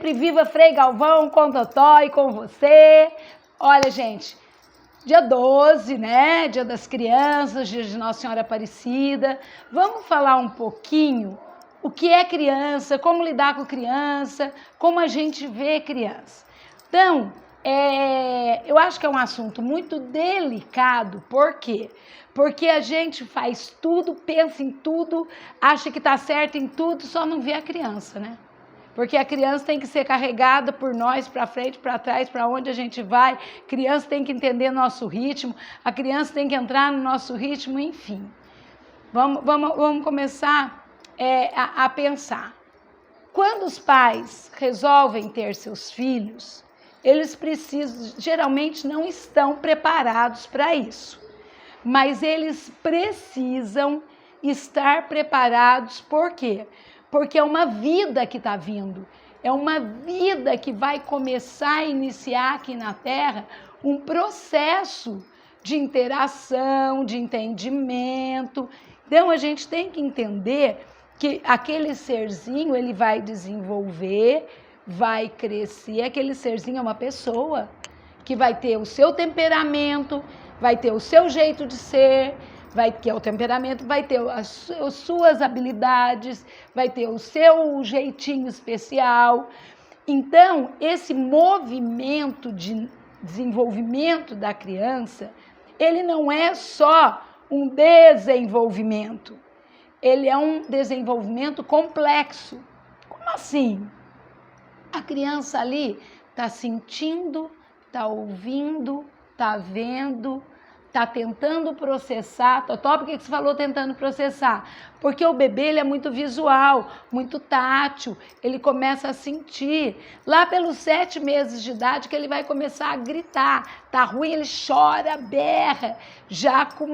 sempre, viva Frei Galvão, com Totó e com você. Olha, gente, dia 12, né? Dia das Crianças, dia de Nossa Senhora Aparecida. Vamos falar um pouquinho o que é criança, como lidar com criança, como a gente vê criança. Então, eu acho que é um assunto muito delicado. Por quê? Porque a gente faz tudo, pensa em tudo, acha que está certo em tudo, só não vê a criança, né? Porque a criança tem que ser carregada por nós, para frente, para trás, para onde a gente vai. A criança tem que entender nosso ritmo, a criança tem que entrar no nosso ritmo, enfim. Vamos começar a pensar. Quando os pais resolvem ter seus filhos, eles precisam, geralmente não estão preparados para isso, mas eles precisam estar preparados. Por quê? Porque é uma vida que está vindo, é uma vida que vai começar a iniciar aqui na Terra um processo de interação, de entendimento. Então, a gente tem que entender que aquele serzinho, ele vai desenvolver, vai crescer. Aquele serzinho é uma pessoa que vai ter o seu temperamento, vai ter o seu jeito de ser, que é o temperamento, vai ter as suas habilidades, vai ter o seu jeitinho especial. Então, esse movimento de desenvolvimento da criança, ele não é só um desenvolvimento, ele é um desenvolvimento complexo. Como assim? A criança ali está sentindo, está ouvindo, está vendo, está tentando processar. Totó, por que você falou tentando processar? Porque o bebê, ele é muito visual, muito tátil, ele começa a sentir. Lá pelos 7 meses de idade que ele vai começar a gritar. Tá ruim, ele chora, berra, já com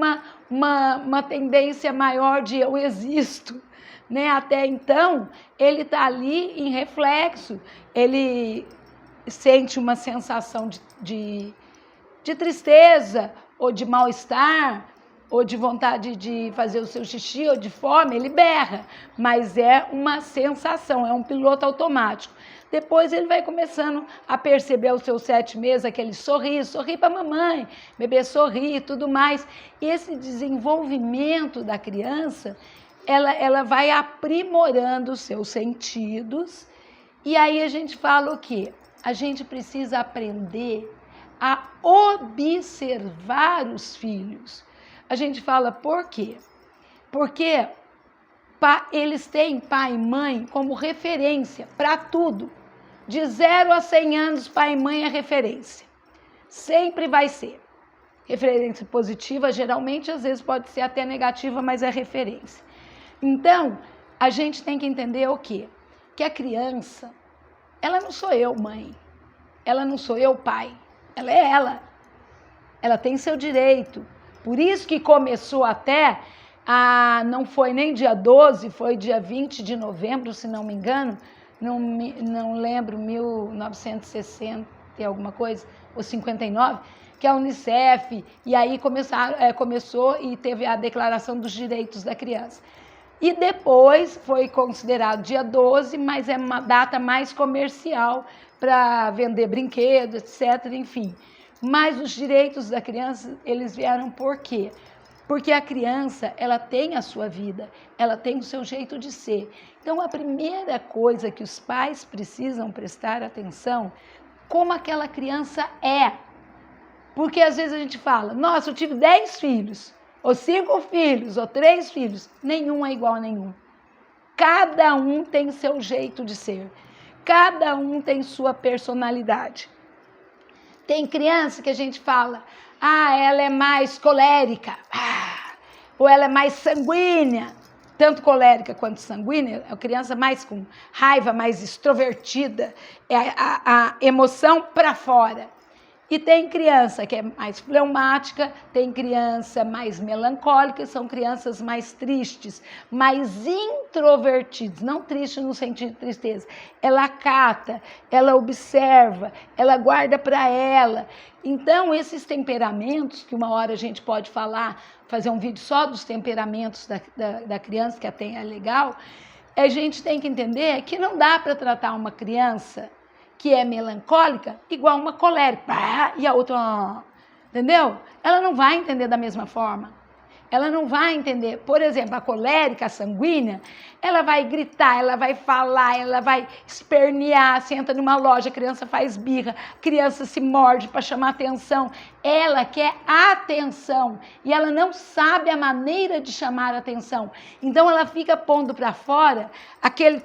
uma tendência maior de eu existo, né? Até então, ele está ali em reflexo, ele sente uma sensação de tristeza, ou de mal-estar, ou de vontade de fazer o seu xixi, ou de fome, ele berra, mas é uma sensação, é um piloto automático. Depois ele vai começando a perceber aos seus 7 meses aquele sorri para a mamãe, bebê sorri e tudo mais. E esse desenvolvimento da criança, ela vai aprimorando os seus sentidos, e aí a gente fala o quê? A gente precisa aprender a observar os filhos. A gente fala por quê? Porque eles têm pai e mãe como referência para tudo. De 0 a 100 anos, pai e mãe é referência. Sempre vai ser. Referência positiva, geralmente, às vezes pode ser até negativa, mas é referência. Então, a gente tem que entender o quê? Que a criança, ela não sou eu, mãe. Ela não sou eu, pai. Ela é ela tem seu direito. Por isso que começou até, não foi nem dia 12, foi dia 20 de novembro, se não me engano, não lembro, 1960 e alguma coisa, ou 59, que a Unicef, e aí começou e teve a Declaração dos Direitos da Criança. E depois foi considerado dia 12, mas é uma data mais comercial para vender brinquedos, etc., enfim. Mas os direitos da criança, eles vieram por quê? Porque a criança, ela tem a sua vida, ela tem o seu jeito de ser. Então, a primeira coisa que os pais precisam prestar atenção, como aquela criança é. Porque às vezes a gente fala, nossa, eu tive 10 filhos, ou 5 filhos, ou 3 filhos. Nenhum é igual a nenhum. Cada um tem seu jeito de ser. Cada um tem sua personalidade. Tem criança que a gente fala, ela é mais colérica, ou ela é mais sanguínea. Tanto colérica quanto sanguínea, é a criança mais com raiva, mais extrovertida, é a emoção para fora. E tem criança que é mais fleumática, tem criança mais melancólica, são crianças mais tristes, mais introvertidas, não triste no sentido de tristeza. Ela acata, ela observa, ela guarda para ela. Então, esses temperamentos, que uma hora a gente pode falar, fazer um vídeo só dos temperamentos da criança, que até é legal, a gente tem que entender que não dá para tratar uma criança que é melancólica, igual uma colérica, e a outra, entendeu? Ela não vai entender da mesma forma. Ela não vai entender. Por exemplo, a colérica, a sanguínea, ela vai gritar, ela vai falar, ela vai espernear. Você entra numa loja, a criança faz birra, a criança se morde para chamar atenção. Ela quer atenção e ela não sabe a maneira de chamar atenção. Então ela fica pondo para fora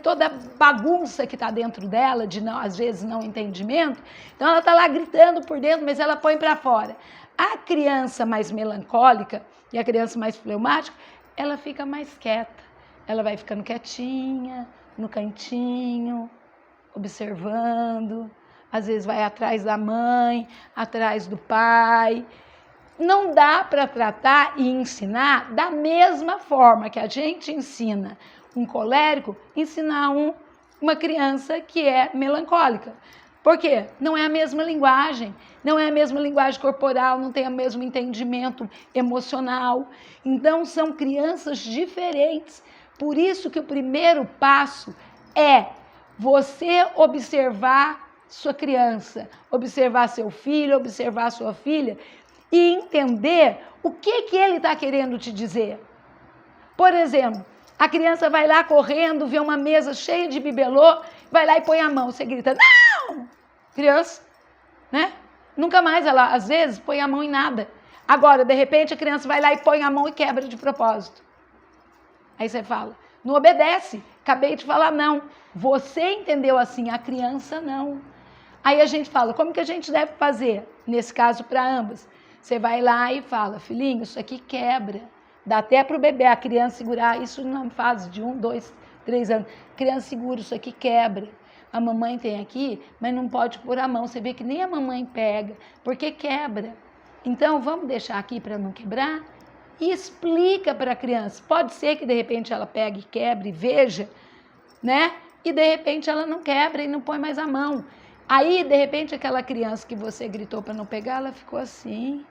toda a bagunça que está dentro dela, às vezes não entendimento. Então ela está lá gritando por dentro, mas ela põe para fora. A criança mais melancólica e a criança mais fleumática, ela fica mais quieta. Ela vai ficando quietinha, no cantinho, observando. Às vezes vai atrás da mãe, atrás do pai. Não dá para tratar e ensinar da mesma forma que a gente ensina um colérico, ensinar uma criança que é melancólica. Por quê? Não é a mesma linguagem, não é a mesma linguagem corporal, não tem o mesmo entendimento emocional. Então, são crianças diferentes. Por isso que o primeiro passo é você observar sua criança, observar seu filho, observar sua filha e entender o que ele está querendo te dizer. Por exemplo, a criança vai lá correndo, vê uma mesa cheia de bibelô, vai lá e põe a mão, você grita, não! Criança, né? Nunca mais ela, às vezes, põe a mão em nada. Agora, de repente, a criança vai lá e põe a mão e quebra de propósito. Aí você fala, não obedece, acabei de falar não. Você entendeu assim, a criança não. Aí a gente fala, como que a gente deve fazer? Nesse caso, para ambas. Você vai lá e fala, filhinho, isso aqui quebra. Dá até para o bebê, a criança segurar, isso na fase de 1, 2, 3 anos. A criança segura, isso aqui quebra. A mamãe tem aqui, mas não pode pôr a mão. Você vê que nem a mamãe pega, porque quebra. Então, vamos deixar aqui para não quebrar? E explica para a criança. Pode ser que, de repente, ela pegue, quebre, veja, né? E, de repente, ela não quebra e não põe mais a mão. Aí, de repente, aquela criança que você gritou para não pegar, ela ficou assim.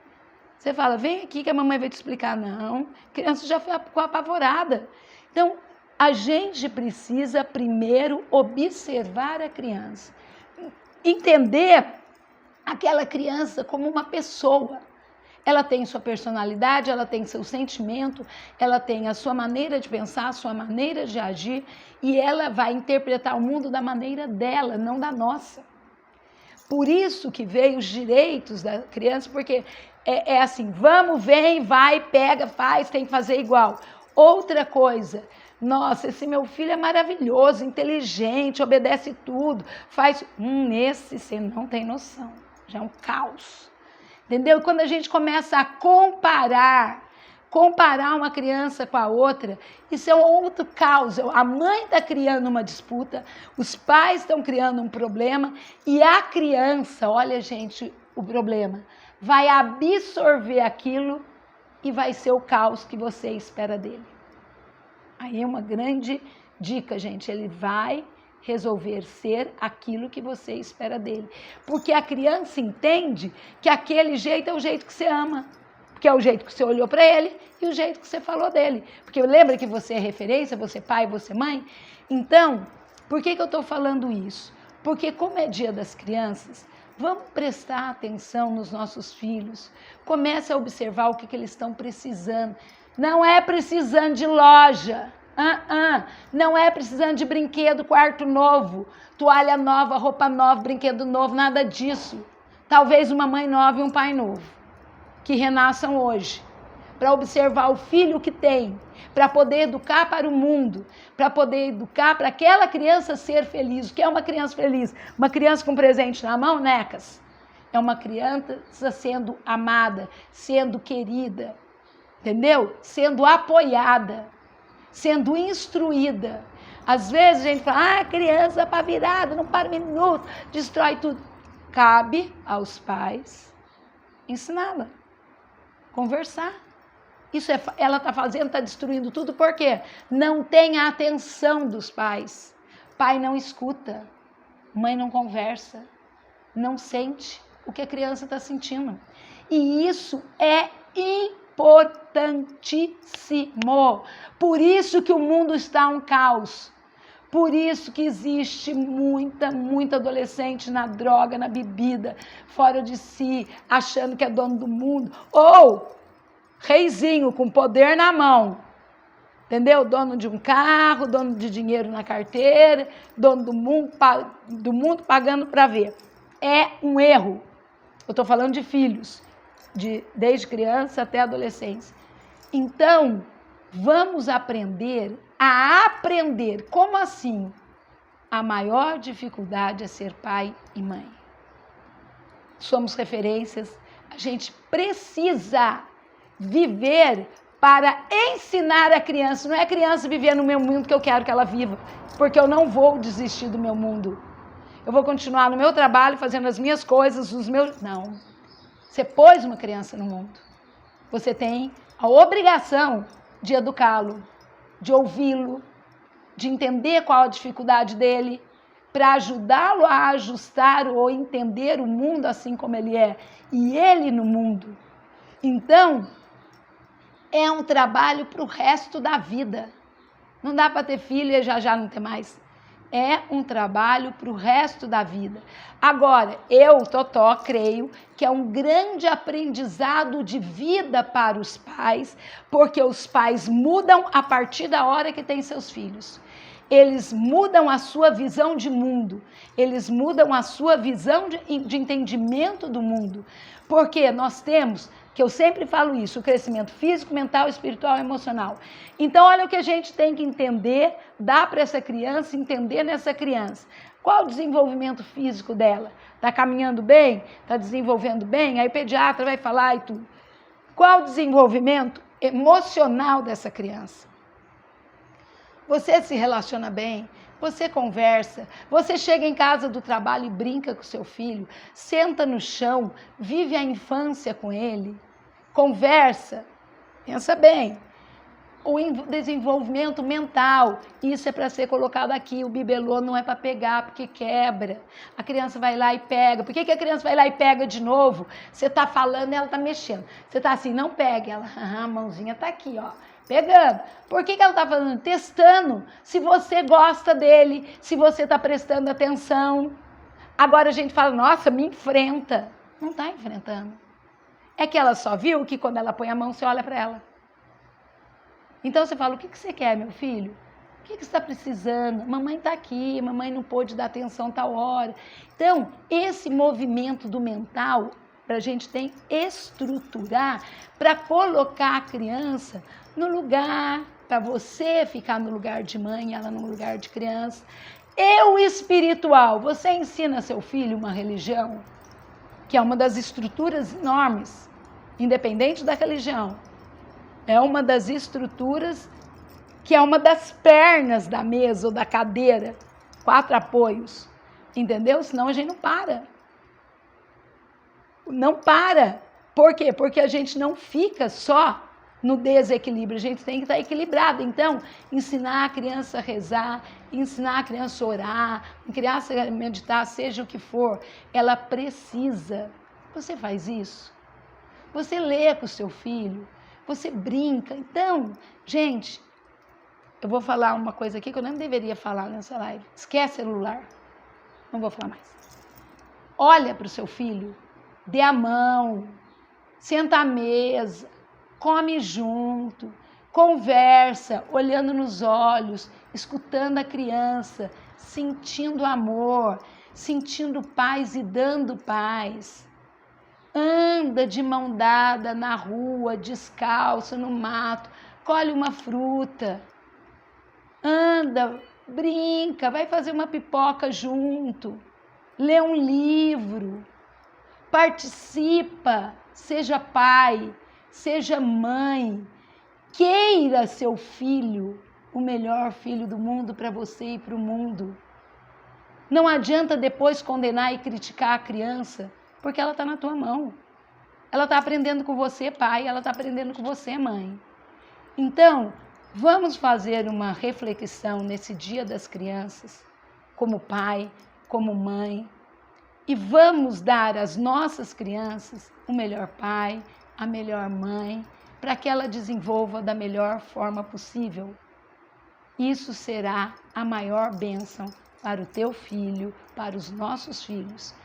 Você fala, vem aqui que a mamãe vai te explicar. Não, a criança já ficou apavorada. Então, a gente precisa primeiro observar a criança, entender aquela criança como uma pessoa. Ela tem sua personalidade, ela tem seu sentimento, ela tem a sua maneira de pensar, a sua maneira de agir e ela vai interpretar o mundo da maneira dela, não da nossa. Por isso que veio os direitos da criança, porque é assim, vamos, vem, vai, pega, faz, tem que fazer igual. Outra coisa, nossa, esse meu filho é maravilhoso, inteligente, obedece tudo, faz... esse você não tem noção, já é um caos, entendeu? Quando a gente começa a comparar uma criança com a outra, isso é um outro caos. A mãe está criando uma disputa, os pais estão criando um problema e a criança, olha gente, o problema, vai absorver aquilo e vai ser o caos que você espera dele. Aí é uma grande dica, gente, ele vai resolver ser aquilo que você espera dele. Porque a criança entende que aquele jeito é o jeito que você ama, porque é o jeito que você olhou para ele e o jeito que você falou dele. Porque lembra que você é referência, você é pai, você é mãe? Então, por que eu estou falando isso? Porque como é dia das crianças, vamos prestar atenção nos nossos filhos. Comece a observar o que eles estão precisando. Não é precisando de loja, não é precisando de brinquedo, quarto novo, toalha nova, roupa nova, brinquedo novo, nada disso. Talvez uma mãe nova e um pai novo, que renasçam hoje, para observar o filho que tem, para poder educar para o mundo, para poder educar para aquela criança ser feliz. O que é uma criança feliz? Uma criança com presente na mão, necas? É uma criança sendo amada, sendo querida, entendeu? Sendo apoiada, sendo instruída. Às vezes a gente fala, criança para virada, não para um minuto, destrói tudo. Cabe aos pais ensiná-la, conversar. Isso ela está fazendo, está destruindo tudo, por quê? Não tem a atenção dos pais. Pai não escuta, mãe não conversa, não sente o que a criança está sentindo. E isso é importantíssimo. Por isso que o mundo está um caos. Por isso que existe muita adolescente na droga, na bebida, fora de si, achando que é dono do mundo. Ou reizinho, com poder na mão. Entendeu? Dono de um carro, dono de dinheiro na carteira, dono do mundo pagando para ver. É um erro. Eu estou falando de filhos, desde criança até adolescência. Então, vamos aprender a aprender. Como assim? A maior dificuldade é ser pai e mãe. Somos referências, a gente precisa viver para ensinar a criança. Não é a criança viver no meu mundo que eu quero que ela viva, porque eu não vou desistir do meu mundo. Eu vou continuar no meu trabalho, fazendo as minhas coisas, os meus... Não. Você pôs uma criança no mundo. Você tem a obrigação de educá-lo, de ouvi-lo, de entender qual a dificuldade dele, para ajudá-lo a ajustar ou entender o mundo assim como ele é, e ele no mundo. Então, é um trabalho para o resto da vida. Não dá para ter filho e já não ter mais. É um trabalho para o resto da vida. Agora, eu, Totó, creio que é um grande aprendizado de vida para os pais, porque os pais mudam a partir da hora que têm seus filhos. Eles mudam a sua visão de mundo, eles mudam a sua visão de entendimento do mundo, porque nós temos, que eu sempre falo isso, o crescimento físico, mental, espiritual e emocional. Então, olha o que a gente tem que entender, dar para essa criança, entender nessa criança. Qual o desenvolvimento físico dela? Está caminhando bem? Está desenvolvendo bem? Aí o pediatra vai falar e tudo. Qual o desenvolvimento emocional dessa criança? Você se relaciona bem? Você conversa, você chega em casa do trabalho e brinca com seu filho, senta no chão, vive a infância com ele, conversa, pensa bem. O desenvolvimento mental, isso é para ser colocado aqui, o bibelô não é para pegar, porque quebra. A criança vai lá e pega. Por que a criança vai lá e pega de novo? Você está falando e ela está mexendo. Você está assim, não pega. Ela, a mãozinha está aqui, ó. Pegando. Por que ela está fazendo? Testando se você gosta dele, se você está prestando atenção. Agora a gente fala, nossa, me enfrenta. Não está enfrentando. É que ela só viu que quando ela põe a mão, você olha para ela. Então você fala, o que você quer, meu filho? O que você está precisando? Mamãe está aqui, mamãe não pôde dar atenção tal hora. Então, esse movimento do mental, a gente tem que estruturar para colocar a criança no lugar, para você ficar no lugar de mãe, ela no lugar de criança. E o espiritual, você ensina seu filho uma religião, que é uma das estruturas enormes, independente da religião. É uma das estruturas que é uma das pernas da mesa ou da cadeira, 4 apoios, entendeu? Senão a gente não para. Não para. Por quê? Porque a gente não fica só no desequilíbrio, a gente tem que estar equilibrado. Então, ensinar a criança a rezar, ensinar a criança a orar, a criança a meditar, seja o que for, ela precisa. Você faz isso? Você lê com o seu filho? Você brinca? Então, gente, eu vou falar uma coisa aqui que eu não deveria falar nessa live. Esquece celular. Não vou falar mais. Olha para o seu filho, dê a mão, senta à mesa, come junto, conversa, olhando nos olhos, escutando a criança, sentindo amor, sentindo paz e dando paz. Anda de mão dada na rua, descalço, no mato, colhe uma fruta. Anda, brinca, vai fazer uma pipoca junto, lê um livro, participa, seja pai, seja mãe, queira seu filho, o melhor filho do mundo para você e para o mundo. Não adianta depois condenar e criticar a criança, porque ela está na tua mão. Ela está aprendendo com você, pai, ela está aprendendo com você, mãe. Então, vamos fazer uma reflexão nesse Dia das Crianças, como pai, como mãe, e vamos dar às nossas crianças o melhor pai, a melhor mãe, para que ela desenvolva da melhor forma possível. isso será a maior bênção para o teu filho, para os nossos filhos.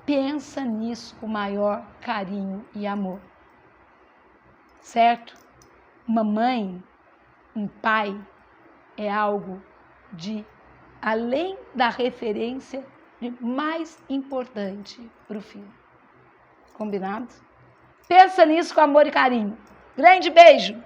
Pensa nisso com maior carinho e amor. Certo? Uma mãe, um pai, é algo de, além da referência, de mais importante para o filho. Combinado? Pensa nisso com amor e carinho. Grande beijo!